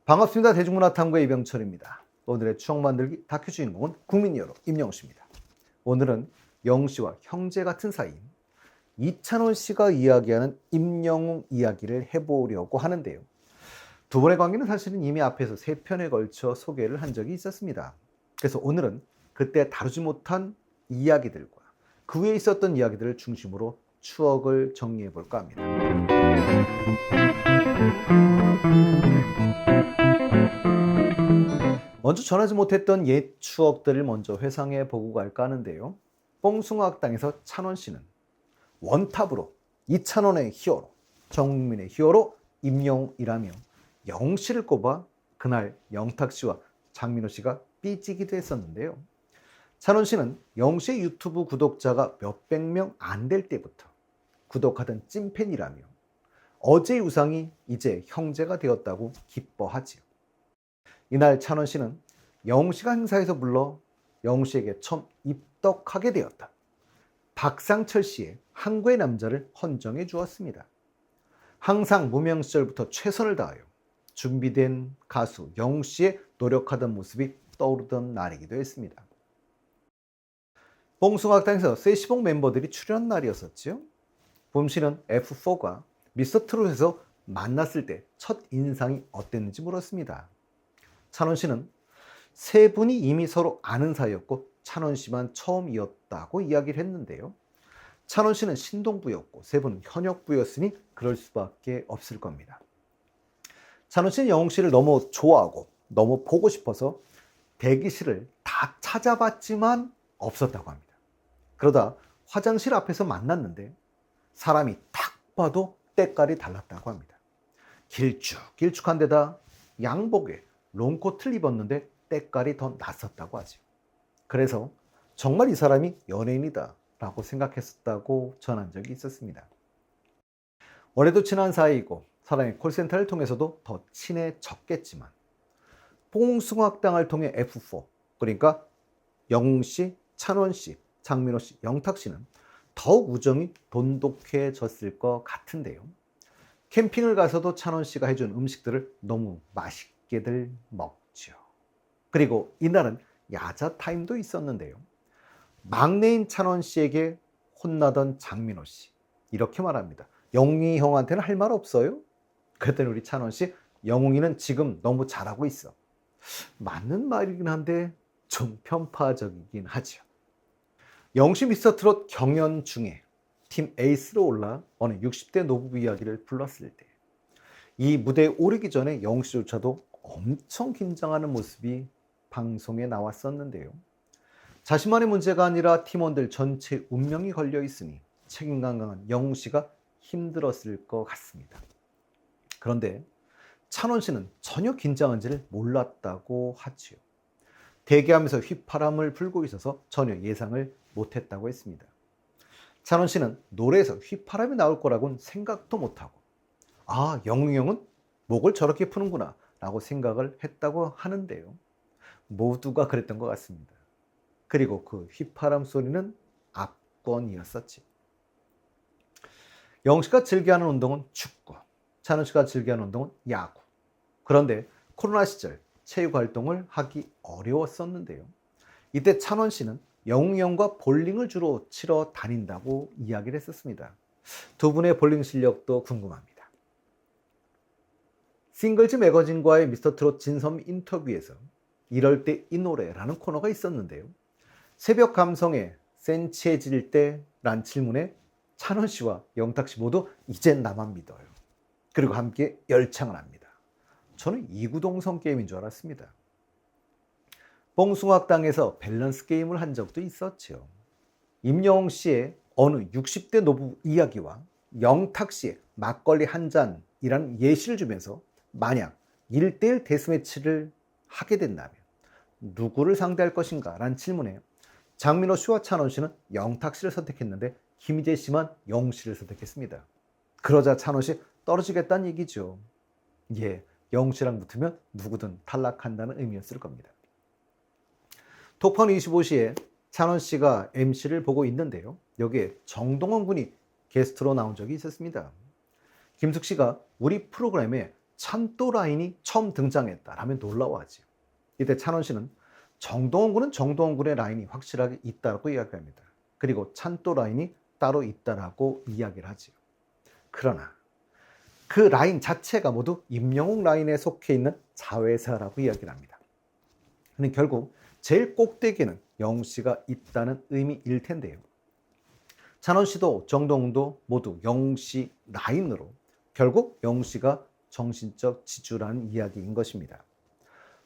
반갑습니다. 대중문화탐구의 이병철입니다. 오늘의 추억 만들기 다큐 주인공은 국민 히어로 임영웅 씨입니다. 오늘은 영웅 씨와 형제 같은 사이인 이찬원 씨가 이야기하는 임영웅 이야기를 해보려고 하는데요. 두 분의 관계는 사실은 이미 앞에서 3편에 걸쳐 소개를 한 적이 있었습니다. 그래서 오늘은 그때 다루지 못한 이야기들과 그 후에 있었던 이야기들을 중심으로 추억을 정리해 볼까 합니다. 먼저 전하지 못했던 옛 추억들을 먼저 회상해 보고 갈까 하는데요. 뽕숭아학당에서 찬원 씨는 원탑으로 이찬원의 히어로, 정민의 히어로 임영웅이라며 영웅 씨를 꼽아 그날 영탁 씨와 장민호 씨가 삐지기도 했었는데요. 찬원 씨는 영웅 씨의 유튜브 구독자가 몇백 명 안 될 때부터 구독하던 찐팬이라며 어제의 우상이 이제 형제가 되었다고 기뻐하지요. 이날 찬원 씨는 영웅 씨가 행사에서 불러 영웅 씨에게 처음 입덕하게 되었다. 박상철 씨의 항구의 남자를 헌정해 주었습니다. 항상 무명 시절부터 최선을 다하여 준비된 가수 영웅 씨의 노력하던 모습이 떠오르던 날이기도 했습니다. 뽕숭아학당에서 세시봉 멤버들이 출연 날이었었지요. 봄 씨는 F4가 미스터트롯에서 만났을 때 첫 인상이 어땠는지 물었습니다. 찬원 씨는 세 분이 이미 서로 아는 사이였고 찬원 씨만 처음이었다고 이야기를 했는데요. 찬원 씨는 신동부였고 세 분은 현역부였으니 그럴 수밖에 없을 겁니다. 찬원 씨는 영웅 씨를 너무 좋아하고 너무 보고 싶어서 대기실을 다 찾아봤지만 없었다고 합니다. 그러다 화장실 앞에서 만났는데 사람이 딱 봐도 때깔이 달랐다고 합니다. 길쭉길쭉한 데다 양복에 롱코트를 입었는데 때깔이 더 났었다고 하죠. 그래서 정말 이 사람이 연예인이다 라고 생각했었다고 전한 적이 있었습니다. 올해도 친한 사이이고 사람의 콜센터를 통해서도 더 친해졌겠지만 뽕숭아학당을 통해 F4 그러니까 영웅 씨, 찬원 씨, 장민호 씨, 영탁 씨는 더욱 우정이 돈독해졌을 것 같은데요. 캠핑을 가서도 찬원 씨가 해준 음식들을 너무 맛있게들 먹죠. 그리고 이날은 야자 타임도 있었는데요. 막내인 찬원 씨에게 혼나던 장민호 씨 이렇게 말합니다. 영웅이 형한테는 할 말 없어요? 그랬더니 우리 찬원 씨, 영웅이는 지금 너무 잘하고 있어. 맞는 말이긴 한데 좀 편파적이긴 하죠. 영웅 씨 미스터트롯 경연 중에 팀 에이스로 올라 어느 60대 노부부 이야기를 불렀을 때 이 무대에 오르기 전에 영웅 씨조차도 엄청 긴장하는 모습이 방송에 나왔었는데요. 자신만의 문제가 아니라 팀원들 전체 운명이 걸려 있으니 책임감 강한 영웅 씨가 힘들었을 것 같습니다. 그런데 찬원 씨는 전혀 긴장한지를 몰랐다고 하지요. 대기하면서 휘파람을 불고 있어서 전혀 예상을 못했다고 했습니다. 찬원 씨는 노래에서 휘파람이 나올 거라고는 생각도 못하고 영웅이 형은 목을 저렇게 푸는구나 라고 생각을 했다고 하는데요. 모두가 그랬던 것 같습니다. 그리고 그 휘파람 소리는 압권이었었지. 영웅 씨가 즐겨하는 운동은 축구, 찬원 씨가 즐겨하는 운동은 야구. 그런데 코로나 시절 체육활동을 하기 어려웠었는데요. 이때 찬원 씨는 영웅이 형과 볼링을 주로 치러 다닌다고 이야기를 했었습니다. 두 분의 볼링 실력도 궁금합니다. 싱글즈 매거진과의 미스터트롯 진섬 인터뷰에서 이럴 때 이 노래라는 코너가 있었는데요. 새벽 감성에 센치해질 때란 질문에 찬원 씨와 영탁 씨 모두 이젠 나만 믿어요. 그리고 함께 열창을 합니다. 저는 이구동성 게임인 줄 알았습니다. 뽕숭아학당에서 밸런스 게임을 한 적도 있었죠. 임영웅 씨의 어느 60대 노부 이야기와 영탁 씨의 막걸리 한 잔이라는 예시를 주면서 만약 1대1 데스매치를 하게 된다면 누구를 상대할 것인가 라는 질문에 장민호 씨와 찬원 씨는 영탁 씨를 선택했는데 김희재 씨만 영웅 씨를 선택했습니다. 그러자 찬원 씨 떨어지겠다는 얘기죠. 영웅 씨랑 붙으면 누구든 탈락한다는 의미였을 겁니다. 톡판 25시에 찬원 씨가 MC를 보고 있는데요. 여기에 정동원 군이 게스트로 나온 적이 있었습니다. 김숙 씨가 우리 프로그램에 찬또 라인이 처음 등장했다라면 놀라워하지요. 이때 찬원 씨는 정동원 군은 정동원 군의 라인이 확실하게 있다고 이야기합니다. 그리고 찬또 라인이 따로 있다라고 이야기를 하지요. 그러나 그 라인 자체가 모두 임영웅 라인에 속해 있는 자회사라고 이야기를 합니다. 근데 결국 제일 꼭대기에는 영웅 씨가 있다는 의미일 텐데요. 찬원 씨도 정동훈도 모두 영웅 씨 라인으로 결국 영웅 씨가 정신적 지주라는 이야기인 것입니다.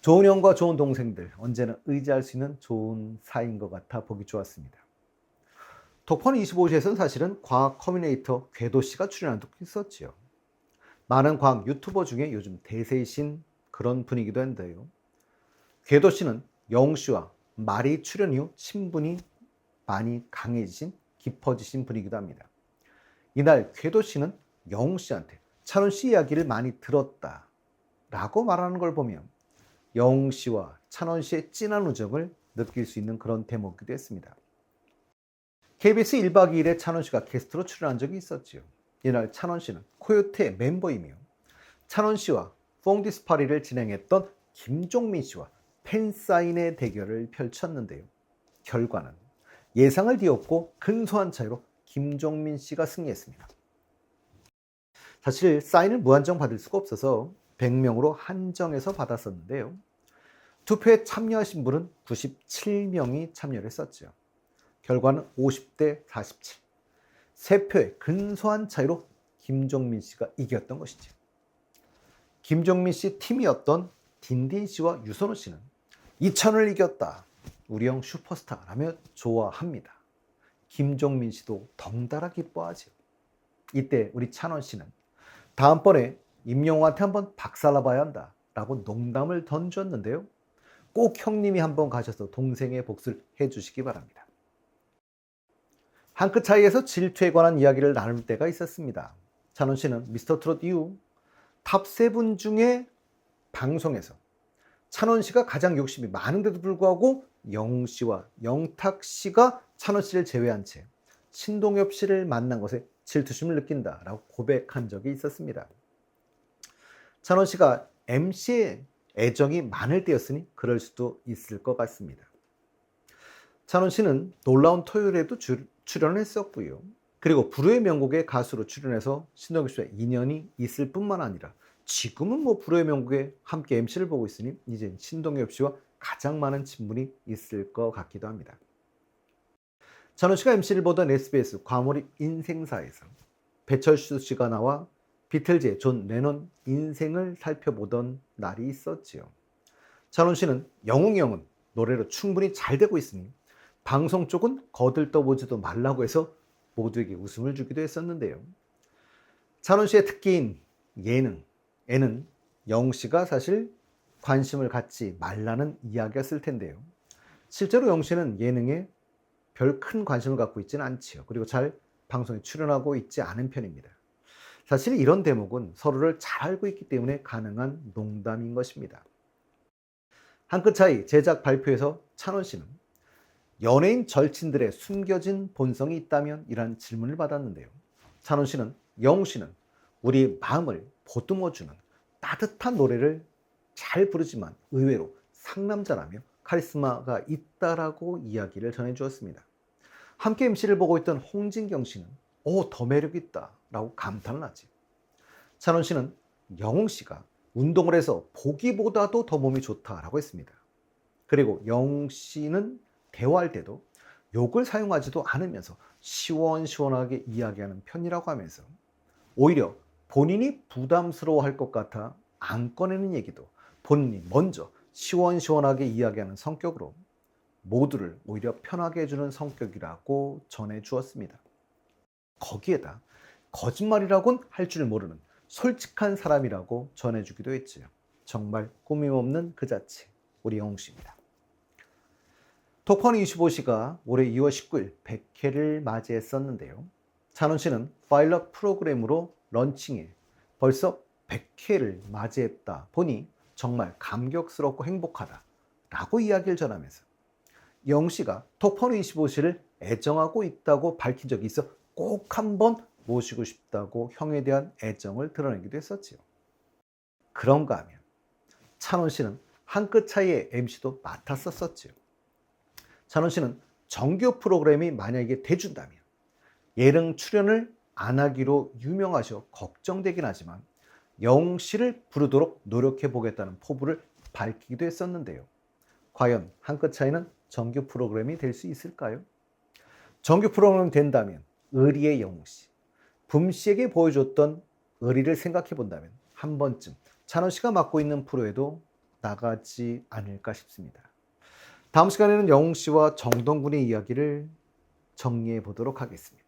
좋은 형과 좋은 동생들, 언제나 의지할 수 있는 좋은 사이인 것 같아 보기 좋았습니다. 덕펀 25시에서는 사실은 과학 커뮤니케이터 궤도 씨가 출연한 적도 있었지요. 많은 과학 유튜버 중에 요즘 대세이신 그런 분이기도 한데요. 궤도 씨는 영웅 씨와 말이 출연 이후 친분이 많이 강해지신 깊어지신 분이기도 합니다. 이날 궤도 씨는 영웅 씨한테 찬원 씨 이야기를 많이 들었다라고 말하는 걸 보면 영웅 씨와 찬원 씨의 진한 우정을 느낄 수 있는 그런 대목이기도 했습니다. KBS 1박 2일에 찬원 씨가 게스트로 출연한 적이 있었지요. 이날 찬원 씨는 코요태 멤버이며 찬원 씨와 퐁디스 파리를 진행했던 김종민 씨와 팬사인회 대결을 펼쳤는데요. 결과는 예상을 뒤엎고 근소한 차이로 김종민 씨가 승리했습니다. 사실 사인을 무한정 받을 수가 없어서 100명으로 한정해서 받았었는데요. 투표에 참여하신 분은 97명이 참여를 했었죠. 결과는 50대 47. 3표의 근소한 차이로 김종민 씨가 이겼던 것이죠. 김종민 씨 팀이었던 딘딘 씨와 유선호 씨는 이천을 이겼다. 우리 형 슈퍼스타라며 좋아합니다. 김종민 씨도 덩달아 기뻐하죠. 이때 우리 찬원 씨는 다음번에 임영웅한테 한번 박살나봐야 한다 라고 농담을 던졌는데요. 꼭 형님이 한번 가셔서 동생의 몫을 해주시기 바랍니다. 한 끗 차이에서 질투에 관한 이야기를 나눌 때가 있었습니다. 찬원 씨는 미스터트롯 이후 탑7 중에 방송에서 찬원 씨가 가장 욕심이 많은데도 불구하고 영웅 씨와 영탁 씨가 찬원 씨를 제외한 채 신동엽 씨를 만난 것에 질투심을 느낀다라고 고백한 적이 있었습니다. 찬원 씨가 MC에 애정이 많을 때였으니 그럴 수도 있을 것 같습니다. 찬원 씨는 놀라운 토요일에도 출연을 했었고요. 그리고 불후의 명곡의 가수로 출연해서 신동엽 씨와 인연이 있을 뿐만 아니라 지금은 불후의 명곡에 함께 MC를 보고 있으니 이제 신동엽 씨와 가장 많은 친분이 있을 것 같기도 합니다. 찬원 씨가 MC를 보던 SBS 과몰입 인생사에서 배철수 씨가 나와 비틀즈의 존 레논 인생을 살펴보던 날이 있었지요. 찬원 씨는 영웅이 형은 노래로 충분히 잘 되고 있으니 방송 쪽은 거들떠보지도 말라고 해서 모두에게 웃음을 주기도 했었는데요. 찬원 씨의 특기인 예능에는 영웅 씨가 사실 관심을 갖지 말라는 이야기였을 텐데요. 실제로 영웅 씨는 예능에 별 큰 관심을 갖고 있지는 않지요. 그리고 잘 방송에 출연하고 있지 않은 편입니다. 사실 이런 대목은 서로를 잘 알고 있기 때문에 가능한 농담인 것입니다. 한 끗 차이 제작 발표에서 찬원 씨는 연예인 절친들의 숨겨진 본성이 있다면? 이란 질문을 받았는데요. 찬원 씨는 영웅 씨는 우리 마음을 보듬어주는 따뜻한 노래를 잘 부르지만 의외로 상남자라며 카리스마가 있다라고 이야기를 전해주었습니다. 함께 MC를 보고 있던 홍진경 씨는 더 매력있다 라고 감탄을 하지. 찬원 씨는 영웅 씨가 운동을 해서 보기보다도 더 몸이 좋다라고 했습니다. 그리고 영웅 씨는 대화할 때도 욕을 사용하지도 않으면서 시원시원하게 이야기하는 편이라고 하면서 오히려 본인이 부담스러워할 것 같아 안 꺼내는 얘기도 본인이 먼저 시원시원하게 이야기하는 성격으로 모두를 오히려 편하게 해주는 성격이라고 전해주었습니다. 거기에다 거짓말이라고는 할 줄 모르는 솔직한 사람이라고 전해주기도 했지요. 정말 꾸밈없는 그 자체 우리 영웅 씨입니다. 톡펀 25시가 올해 2월 19일 100회를 맞이했었는데요. 찬원 씨는 파일럿 프로그램으로 런칭해 벌써 100회를 맞이했다 보니 정말 감격스럽고 행복하다라고 이야기를 전하면서 영웅 씨가 톡펀 25시를 애정하고 있다고 밝힌 적이 있어 꼭 한번 모시고 싶다고 형에 대한 애정을 드러내기도 했었지요. 그런가 하면 찬원 씨는 한 끗 차이의 MC도 맡았었지요. 찬원 씨는 정규 프로그램이 만약에 돼준다면 예능 출연을 안 하기로 유명하셔 걱정되긴 하지만 영웅 씨를 부르도록 노력해 보겠다는 포부를 밝히기도 했었는데요. 과연 한 끗 차이는 정규 프로그램이 될 수 있을까요? 정규 프로그램이 된다면 의리의 영웅 씨, 붐 씨에게 보여줬던 의리를 생각해 본다면 한 번쯤 찬원 씨가 맡고 있는 프로에도 나가지 않을까 싶습니다. 다음 시간에는 영웅 씨와 정동군의 이야기를 정리해 보도록 하겠습니다.